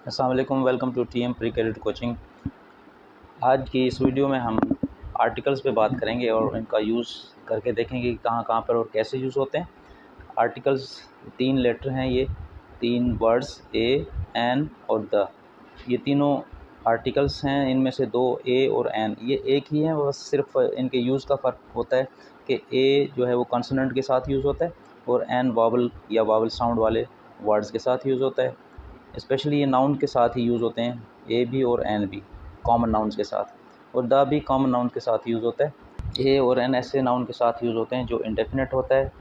अस्सलाम वालेकुम, welcome to TM pre cadet coaching. आज की इस वीडियो में हम आर्टिकल्स पे बात करेंगे और इनका यूज़ करके देखेंगे कि कहाँ कहाँ पर और कैसे यूज़ होते हैं। आर्टिकल्स 3 लेटर हैं, ये 3 वर्ड्स ए, एन और द। ये तीनों आर्टिकल्स हैं, इनमें से 2 ए और एन ये एक ही हैं, बस सिर्फ इनके यूज़ का फ़र्क होता है कि ए जो है वो कॉन्सोनेंट के साथ यूज़ होता है और एन वावल या वावल साउंड वाले वर्ड्स के साथ यूज़ होता है। स्पेशली ये नाउन के साथ ही यूज़ होते हैं, ए भी और एन भी कॉमन नाउन्स के साथ, और द भी कॉमन नाउन के साथ यूज़ होता है। ए और एन ऐसे नाउन के साथ यूज़ होते हैं जो इंडेफिनेट होता है,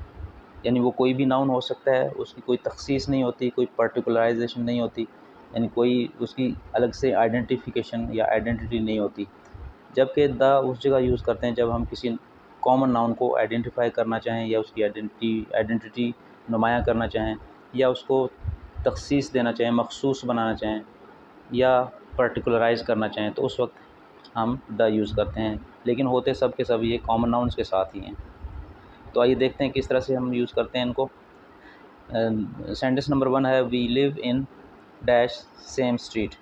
यानी वो कोई भी नाउन हो सकता है, उसकी कोई तखसीस नहीं होती, कोई पर्टिकुलराइजेशन नहीं होती, यानी कोई उसकी अलग से आइडेंटिफिकेशन या आइडेंटिटी नहीं होती। जबकि द उस जगह यूज़ करते हैं जब हम किसी कॉमन नाउन को आइडेंटिफाई करना चाहें या उसकी आइडेंटिटी नुमायाँ करना चाहें या उसको तखसीस देना चाहें, मखसूस बनाना चाहें या पर्टिकुलराइज़ करना चाहें, तो उस वक्त हम द यूज़ करते हैं। लेकिन होते सब के सब ये कॉमन नाउन्स के साथ ही हैं। तो आइए देखते हैं किस तरह से हम यूज़ करते हैं इनको। सेंटेंस नंबर 1 है, we live in dash same street.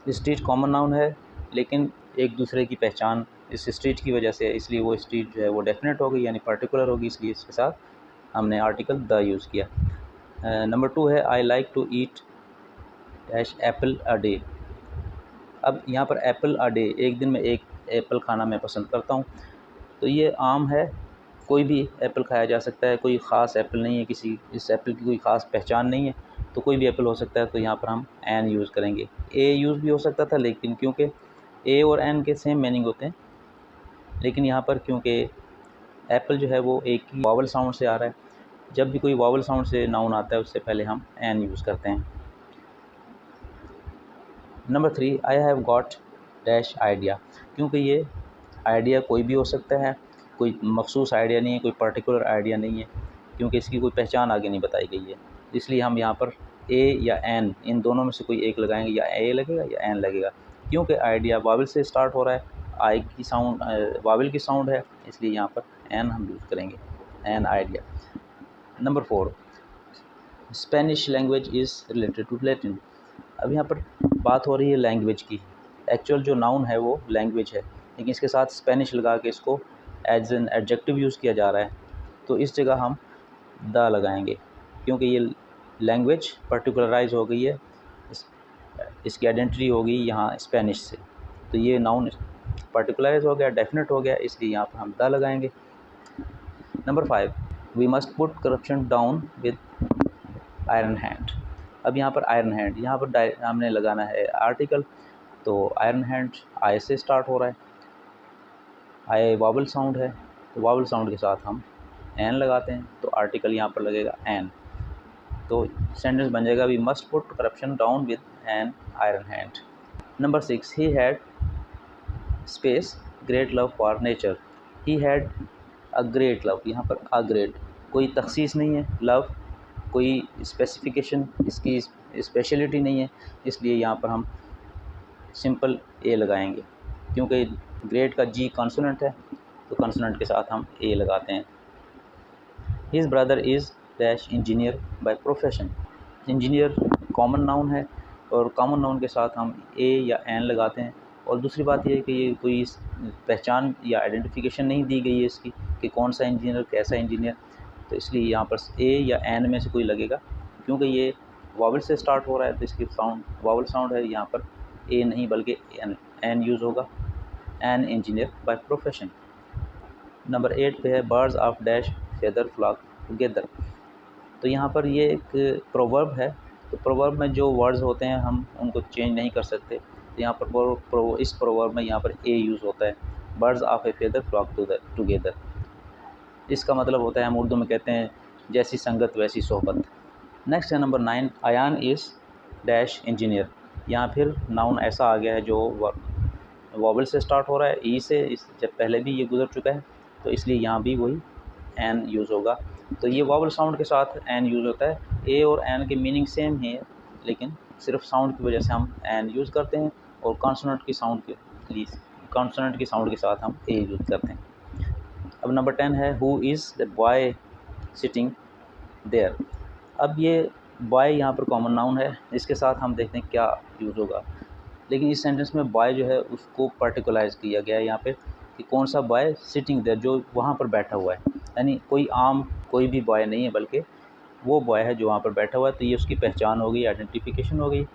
Street common noun है लेकिन एक दूसरे की पहचान इस स्ट्रीट की वजह से है, इसलिए वो स्ट्रीट जो है वो डेफिनेट होगी यानी पर्टिकुलर होगी, इसलिए इसके साथ हमने आर्टिकल द यूज़ किया। नंबर 2 है, I like to eat dash apple a day. अब यहाँ पर एप्पल अ डे, एक दिन में एक एप्पल खाना मैं पसंद करता हूँ। तो ये आम है, कोई भी एप्पल खाया जा सकता है, कोई ख़ास एप्पल नहीं है, किसी इस एप्पल की कोई ख़ास पहचान नहीं है, तो कोई भी एप्पल हो सकता है। तो यहाँ पर हम एन यूज़ करेंगे। ए यूज़ भी हो सकता था लेकिन क्योंकि ए और एन के सेम मीनिंग होते हैं, लेकिन यहाँ पर क्योंकि एप्पल जो है वो एक ही वावल साउंड से आ रहा है, जब भी कोई वावल साउंड से नाउन आता है उससे पहले हम एन यूज़ करते हैं। Number 3, I have got dash idea. क्योंकि ये आइडिया कोई भी हो सकता है, कोई मखसूस आइडिया नहीं है, कोई पर्टिकुलर आइडिया नहीं है, क्योंकि इसकी कोई पहचान आगे नहीं बताई गई है। इसलिए हम यहाँ पर ए या एन इन दोनों में से कोई एक लगाएंगे, या ए लगेगा या एन लगेगा। क्योंकि आइडिया वावल से स्टार्ट हो रहा है, आई की साउंड वावल की साउंड है, इसलिए यहाँ पर एन हम यूज़ करेंगे, an idea. Number 4, Spanish language is related to Latin. अब यहाँ पर बात हो रही है लैंग्वेज की। एक्चुअल जो नाउन है वो लैंग्वेज है, लेकिन इसके साथ स्पेनिश लगा के इसको एज एन एडजेक्टिव यूज़ किया जा रहा है, तो इस जगह हम द लगाएंगे, क्योंकि ये लैंग्वेज पर्टिकुलराइज हो गई है, इसकी आइडेंटिटी हो गई यहाँ स्पेनिश से, तो ये नाउन पर्टिकुलराइज हो गया, डेफिनेट हो गया, इसलिए यहाँ पर हम द लगाएंगे। Number 5, we must put corruption down with iron hand. अब यहाँ पर आयरन हैंड, यहाँ पर हमने लगाना है आर्टिकल, तो आयरन हैंड आई से स्टार्ट हो रहा है, आई वावल साउंड है, तो वावल साउंड के साथ हम एन लगाते हैं, तो आर्टिकल यहाँ पर लगेगा एन। तो सेंटेंस बन जाएगा, we must put corruption down with an iron hand. Number 6, he had space great love for nature. He had a great love, यहाँ पर अ ग्रेट कोई तखसीस नहीं है, लव कोई स्पेसिफिकेशन, इसकी स्पेशलिटी नहीं है, इसलिए यहाँ पर हम सिंपल ए लगाएंगे, क्योंकि ग्रेट का जी कॉन्सोनेंट है, तो कॉन्सोनेंट के साथ हम ए लगाते हैं। His brother is dash engineer by profession. Engineer common noun है और कॉमन नाउन के साथ हम ए या एन लगाते हैं। और दूसरी बात यह है कि ये कोई पहचान या आइडेंटिफिकेशन नहीं दी गई है इसकी कि कौन सा इंजीनियर कैसा इंजीनियर, तो इसलिए यहाँ पर ए या एन में से कोई लगेगा। क्योंकि ये वावल से स्टार्ट हो रहा है तो इसकी साउंड वावल साउंड है, यहाँ पर ए नहीं बल्कि एन यूज़ होगा, an engineer by profession. Number 8 पे है, birds of dash feather flock together. तो यहाँ पर ये एक प्रोवर्ब है, तो प्रोवर्ब में जो वर्ड्स होते हैं हम उनको चेंज नहीं कर सकते, तो यहाँ पर इस प्रोवर्ब में यहाँ पर ए यूज़ होता है, birds of a feather flock together. इसका मतलब होता है, हम उर्दू में कहते हैं, जैसी संगत वैसी सोहबत। नेक्स्ट है number 9, Ayan is dash engineer. यहाँ फिर नाउन ऐसा आ गया है जो वॉवल से स्टार्ट हो रहा है, ई से, इस जब पहले भी ये गुजर चुका है, तो इसलिए यहाँ भी वही एन यूज़ होगा। तो ये वॉवल साउंड के साथ एन यूज़ होता है। ए और एन के मीनिंग सेम है, लेकिन सिर्फ साउंड की वजह से हम एन यूज़ करते हैं, और कॉन्सोनेंट की साउंड के साथ हम ए यूज़ करते हैं। अब नंबर 10 है, who is the boy sitting there. अब ये बॉय यहाँ पर कॉमन नाउन है, इसके साथ हम देखते हैं क्या यूज़ होगा। लेकिन इस सेंटेंस में बॉय जो है उसको पर्टिकुलराइज़ किया गया है यहाँ पे कि कौन सा बॉय सिटिंग देयर, जो वहाँ पर बैठा हुआ है, यानी कोई भी बॉय नहीं है, बल्कि वो बॉय है जो वहाँ पर बैठा हुआ है। तो ये उसकी पहचान हो गई, आइडेंटिफिकेशन हो गई।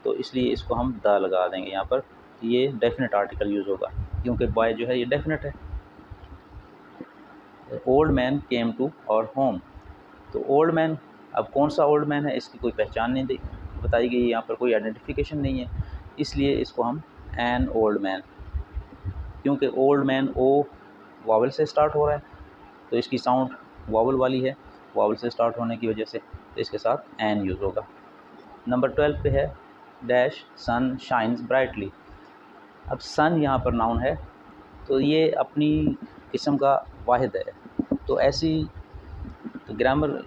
तो इसलिए इसको हम द लगा देंगे यहाँ पर, ये डेफिनेट आर्टिकल यूज़ होगा क्योंकि बॉय जो है ये डेफिनेट है। ओल्ड मैन केम टू और होम, तो ओल्ड मैन, अब कौन सा ओल्ड मैन है इसकी कोई पहचान नहीं बताई गई, यहाँ पर कोई आइडेंटिफिकेशन नहीं है, इसलिए इसको हम एन ओल्ड मैन, क्योंकि ओल्ड मैन ओ वावल से स्टार्ट हो रहा है तो इसकी साउंड वावल वाली है, वावल से स्टार्ट होने की वजह से, तो इसके साथ एन यूज़ होगा। नंबर 12 पे है डैश सन शाइन्स ब्राइटली। अब सन यहाँ पर नाउन है, तो ये अपनी किस्म का वाहिद है। तो ऐसी ग्रामर,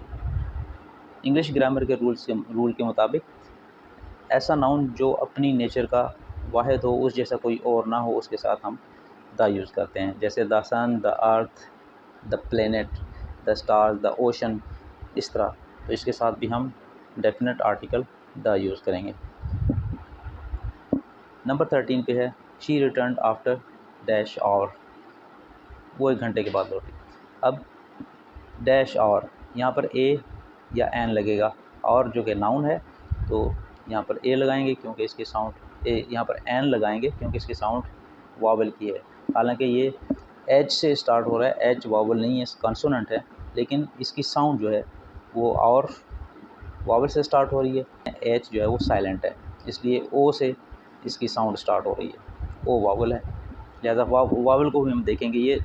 इंग्लिश ग्रामर के रूल के मुताबिक ऐसा नाउन जो अपनी नेचर का वाहिद हो, उस जैसा कोई और ना हो, उसके साथ हम द यूज़ करते हैं। जैसे the sun, the earth, the planet, the star, the ocean, इस तरह। तो इसके साथ भी हम डेफिनेट आर्टिकल द यूज़ करेंगे। नंबर 13 पे है she return after dash hour, वो 1 घंटे के बाद लौटी। अब डैश और यहाँ पर ए या एन लगेगा, और जो कि नाउन है तो यहाँ पर ए लगाएंगे क्योंकि इसकी साउंड ए, यहाँ पर एन लगाएंगे क्योंकि इसकी साउंड वावल की है। हालांकि ये एच से स्टार्ट हो रहा है, एच वावल नहीं है, कंसोनेंट है, लेकिन इसकी साउंड जो है वो और वावल से स्टार्ट हो रही है। एच जो है वो साइलेंट है, इसलिए ओ से इसकी साउंड स्टार्ट हो रही है, ओ वावल है। लिहाजा वावल को भी हम देखेंगे, ये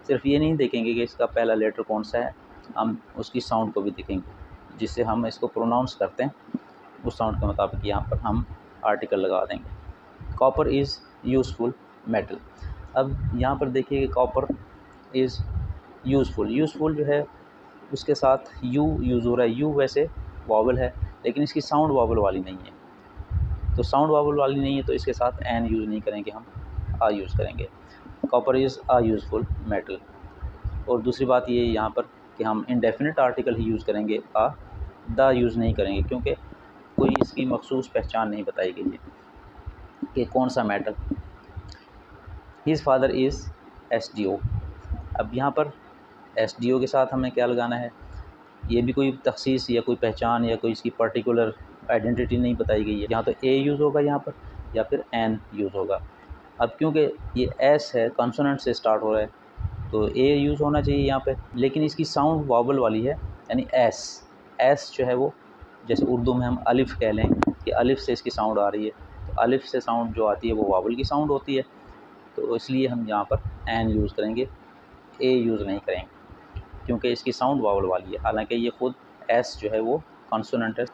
सिर्फ ये नहीं देखेंगे कि इसका पहला लेटर कौन सा है, हम उसकी साउंड को भी देखेंगे, जिससे हम इसको प्रोनाउंस करते हैं उस साउंड के मुताबिक यहाँ पर हम आर्टिकल लगा देंगे। Copper is useful metal. अब यहाँ पर देखिए कि कॉपर इज़ यूज़फुल जो है उसके साथ यू यूज़ हो रहा है। यू वैसे वावल है, लेकिन इसकी साउंड वावल वाली नहीं है, तो साउंड वावल वाली नहीं है तो इसके साथ एन यूज़ नहीं करेंगे, हम आ यूज़ करेंगे। Copper is a useful metal. और दूसरी बात ये यहाँ पर कि हम इंडेफिनिट आर्टिकल ही यूज़ करेंगे, आ द यूज़ नहीं करेंगे, क्योंकि कोई इसकी मखसूस पहचान नहीं बताई गई है कि कौन सा metal. His father is SDO। अब यहाँ पर SDO के साथ हमें क्या लगाना है, ये भी कोई तखसीस या कोई पहचान या कोई इसकी पर्टिकुलर आइडेंटिटी नहीं बताई गई है। यहाँ तो ए यूज़ होगा यहाँ पर, या फिर एन यूज़ होगा। अब क्योंकि ये एस है, कॉन्सोनेंट से स्टार्ट हो रहा है, तो ए यूज़ होना चाहिए यहाँ पे, लेकिन इसकी साउंड वावल वाली है, यानी एस जो है वो, जैसे उर्दू में हम अलिफ़ कह लें कि अलिफ़ से इसकी साउंड आ रही है, तो अलिफ़ से साउंड जो आती है वो वावल की साउंड होती है, तो इसलिए हम यहाँ पर एन यूज़ करेंगे, ए यूज़ नहीं करेंगे, क्योंकि इसकी साउंड वावल वाली है। हालांकि ये ख़ुद एस जो है वो कॉन्सोनेंट है,